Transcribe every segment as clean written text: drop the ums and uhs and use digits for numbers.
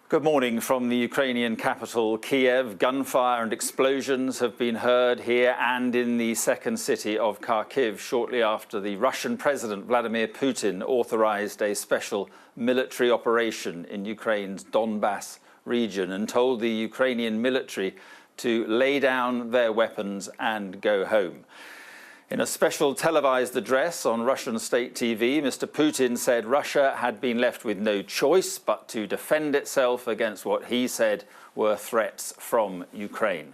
Good morning from the Ukrainian capital, Kyiv. Gunfire and explosions have been heard here and in the second city of Kharkiv shortly after the Russian President Vladimir Putin authorized a special military operation in Ukraine's Donbass region and told the Ukrainian military to lay down their weapons and go home. In a special televised address on Russian state TV, Mr. Putin said Russia had been left with no choice but to defend itself against what he said were threats from Ukraine.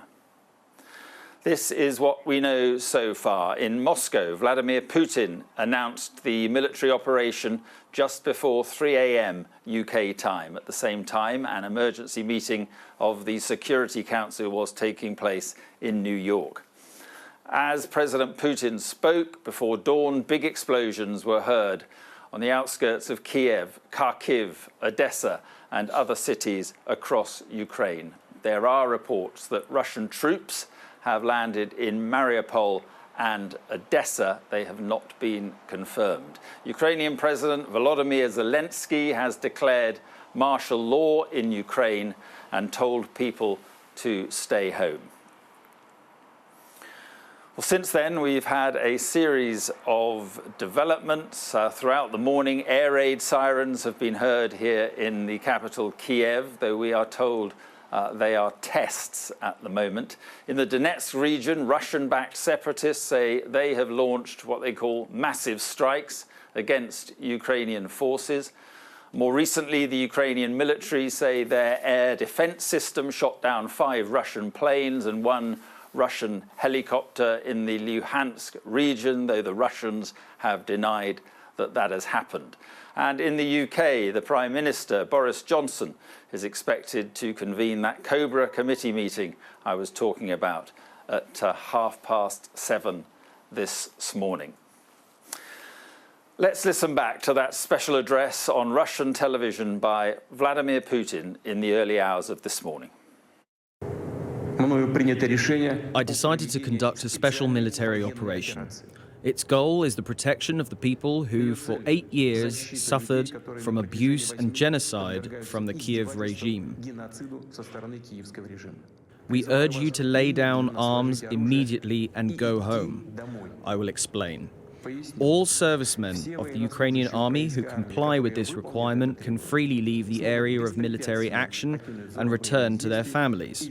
This is what we know so far. In Moscow, Vladimir Putin announced the military operation just before 3 a.m. UK time. At the same time, an emergency meeting of the Security Council was taking place in New York. As President Putin spoke before dawn, big explosions were heard on the outskirts of Kyiv, Kharkiv, Odessa and other cities across Ukraine. There are reports that Russian troops have landed in Mariupol and Odessa. They have not been confirmed. Ukrainian President Volodymyr Zelensky has declared martial law in Ukraine and told people to stay home. Well, since then, we've had a series of developments throughout the morning. Air raid sirens have been heard here in the capital, Kyiv, though we are told they are tests at the moment. In the Donetsk region, Russian-backed separatists say they have launched what they call massive strikes against Ukrainian forces. More recently, the Ukrainian military say their air defense system shot down 5 Russian planes and 1 Russian helicopter in the Luhansk region, though the Russians have denied that that has happened. And in the UK, the Prime Minister, Boris Johnson, is expected to convene that Cobra committee meeting I was talking about at 7:30 this morning. Let's listen back to that special address on Russian television by Vladimir Putin in the early hours of this morning. I decided to conduct a special military operation. Its goal is the protection of the people who, for 8 years, suffered from abuse and genocide from the Kyiv regime. We urge you to lay down arms immediately and go home. I will explain. All servicemen of the Ukrainian army who comply with this requirement can freely leave the area of military action and return to their families.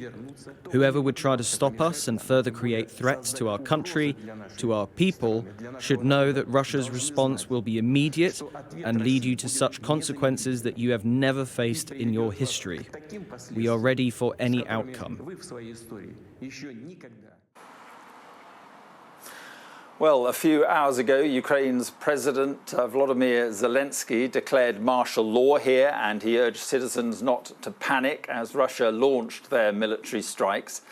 Whoever would try to stop us and further create threats to our country, to our people, should know that Russia's response will be immediate and lead you to such consequences that you have never faced in your history. We are ready for any outcome. Well, a few hours ago, Ukraine's President Volodymyr Zelensky declared martial law here, and he urged citizens not to panic as Russia launched their military strikes.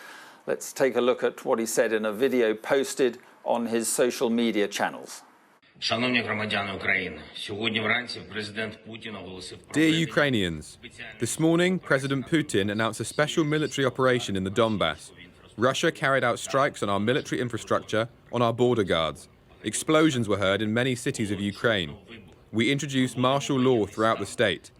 Let's take a look at what he said in a video posted on his social media channels. Dear Ukrainians, this morning President Putin announced a special military operation in the Donbass. Russia carried out strikes on our military infrastructure, on our border guards. Explosions were heard in many cities of Ukraine. We introduced martial law throughout the state.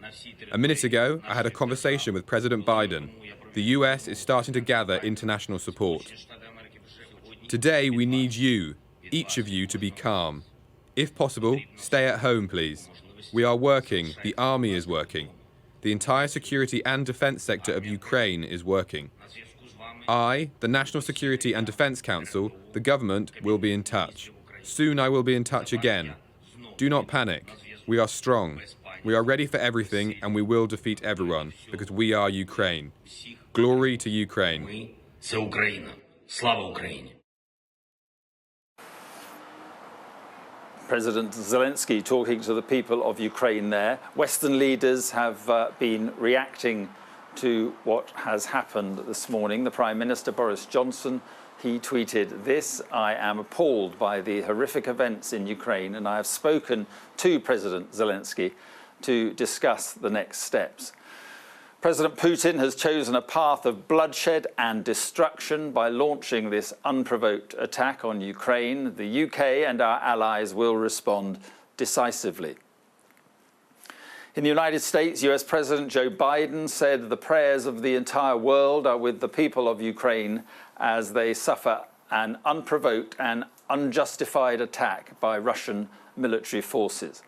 A minute ago, I had a conversation with President Biden. The US is starting to gather international support. Today, we need you, each of you, to be calm. If possible, stay at home, please. We are working. The army is working. The entire security and defense sector of Ukraine is working. I, the National Security and Defense Council, the government, will be in touch. Soon I will be in touch again. Do not panic. We are strong. We are ready for everything and we will defeat everyone because we are Ukraine. Glory to Ukraine. President Zelensky talking to the people of Ukraine there. Western leaders have been reacting to what has happened this morning. The Prime Minister, Boris Johnson, he tweeted this: "I am appalled by the horrific events in Ukraine and I have spoken to President Zelensky to discuss the next steps." President Putin has chosen a path of bloodshed and destruction by launching this unprovoked attack on Ukraine. The UK and our allies will respond decisively. In the United States, US President Joe Biden said the prayers of the entire world are with the people of Ukraine as they suffer an unprovoked and unjustified attack by Russian military forces.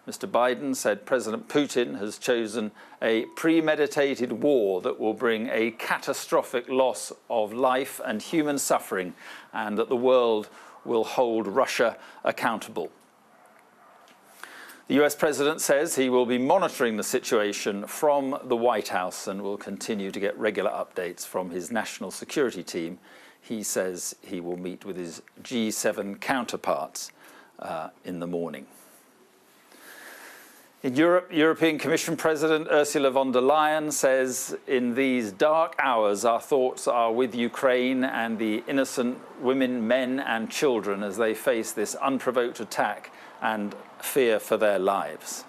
Mr. Biden said President Putin has chosen a premeditated war that will bring a catastrophic loss of life and human suffering, and that the world will hold Russia accountable. The US President says he will be monitoring the situation from the White House and will continue to get regular updates from his national security team. He says he will meet with his G7 counterparts in the morning. In Europe, European Commission President Ursula von der Leyen says, in these dark hours, our thoughts are with Ukraine and the innocent women, men and children as they face this unprovoked attack and fear for their lives.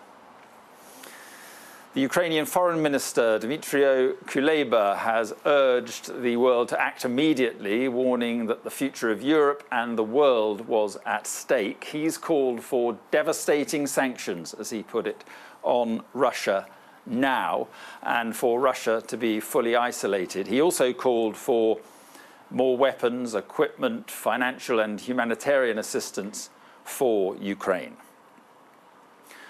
The Ukrainian Foreign Minister Dmytro Kuleba has urged the world to act immediately, warning that the future of Europe and the world was at stake. He's called for devastating sanctions, as he put it, on Russia now, and for Russia to be fully isolated. He also called for more weapons, equipment, financial and humanitarian assistance for Ukraine.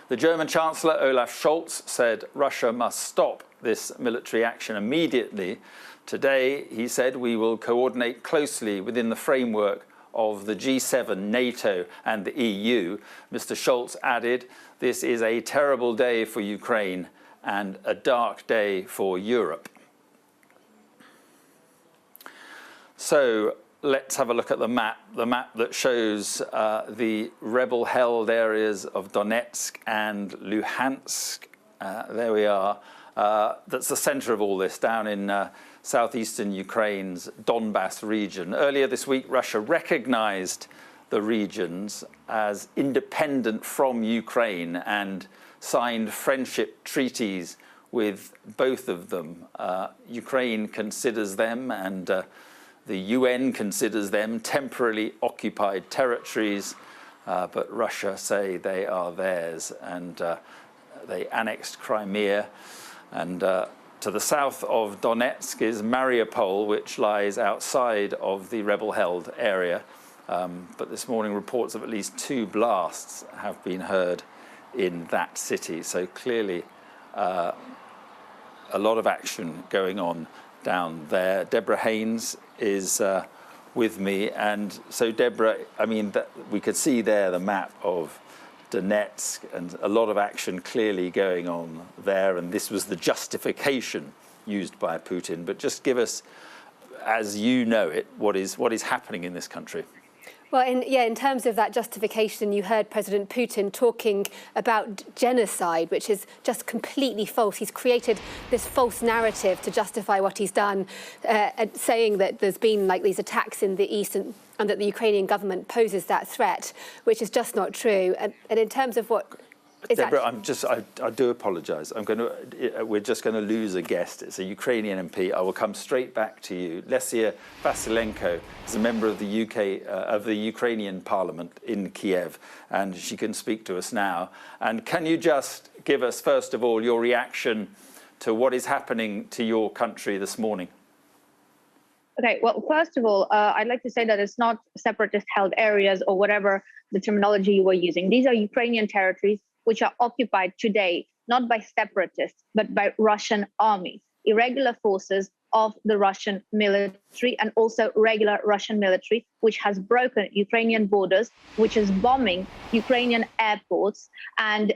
The German Chancellor Olaf Scholz said Russia must stop this military action immediately. Today, he said, we will coordinate closely within the framework of the G7, NATO and the EU. Mr. Scholz added, this is a terrible day for Ukraine and a dark day for Europe. So, let's have a look at the map that shows the rebel-held areas of Donetsk and Luhansk. There we are. That's the center of all this, down in southeastern Ukraine's Donbass region. Earlier this week, Russia recognized the regions as independent from Ukraine and signed friendship treaties with both of them. Ukraine considers them, and the UN considers them, temporarily occupied territories, but Russia say they are theirs, and they annexed Crimea. And to the south of Donetsk is Mariupol, which lies outside of the rebel-held area. But this morning, reports of at least 2 blasts have been heard in that city. So clearly, a lot of action going on down there. Deborah Haynes is with me, and so Deborah, I mean, we could see there the map of Donetsk, and a lot of action clearly going on there, and this was the justification used by Putin. But just give us, as you know it, what is happening in this country. Well, in terms of that justification, you heard President Putin talking about genocide, which is just completely false. He's created this false narrative to justify what he's done, saying that there's been like these attacks in the east and that the Ukrainian government poses that threat, which is just not true. And in terms of what is Deborah, I do apologise. We're just going to lose a guest. It's a Ukrainian MP. I will come straight back to you. Lesia Vasilenko is a member of the of the Ukrainian Parliament in Kyiv, and she can speak to us now. And can you just give us, first of all, your reaction to what is happening to your country this morning? Okay, well, first of all, I'd like to say that it's not separatist-held areas or whatever the terminology you were using. These are Ukrainian territories which are occupied today, not by separatists, but by Russian armies, irregular forces of the Russian military, and also regular Russian military, which has broken Ukrainian borders, which is bombing Ukrainian airports, and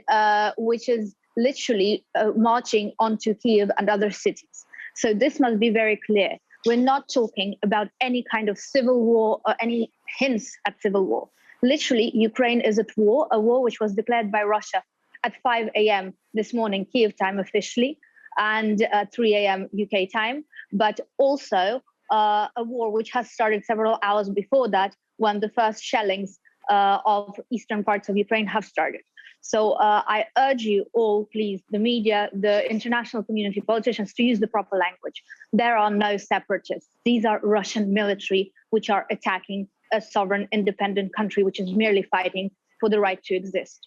which is literally marching onto Kyiv and other cities. So this must be very clear. We're not talking about any kind of civil war or any hints at civil war. Literally, Ukraine is at war, a war which was declared by Russia at 5 a.m. this morning, Kyiv time officially, and 3 a.m. UK time, but also a war which has started several hours before that, when the first shellings of eastern parts of Ukraine have started. So I urge you all, please, the media, the international community, politicians, to use the proper language. There are no separatists. These are Russian military which are attacking a sovereign, independent country which is merely fighting for the right to exist.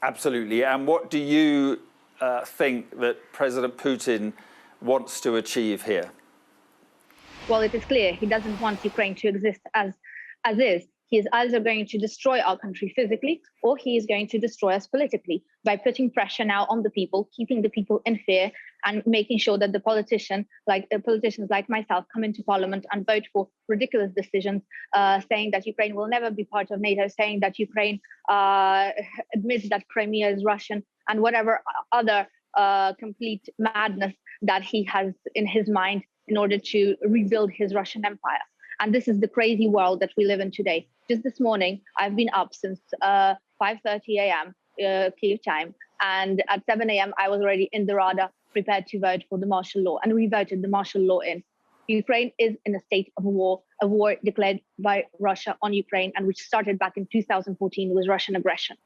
Absolutely. And what do you think that President Putin wants to achieve here? Well, it is clear he doesn't want Ukraine to exist as is. He is either going to destroy our country physically, or he is going to destroy us politically by putting pressure now on the people, keeping the people in fear, and making sure that the politicians like myself come into parliament and vote for ridiculous decisions, saying that Ukraine will never be part of NATO, saying that Ukraine admits that Crimea is Russian, and whatever other complete madness that he has in his mind in order to rebuild his Russian empire. And this is the crazy world that we live in today. Just this morning, I've been up since 5:30 a.m. Kyiv time. And at 7 a.m., I was already in the Rada, prepared to vote for the martial law. And we voted the martial law in. Ukraine is in a state of war, a war declared by Russia on Ukraine, and which started back in 2014 with Russian aggression.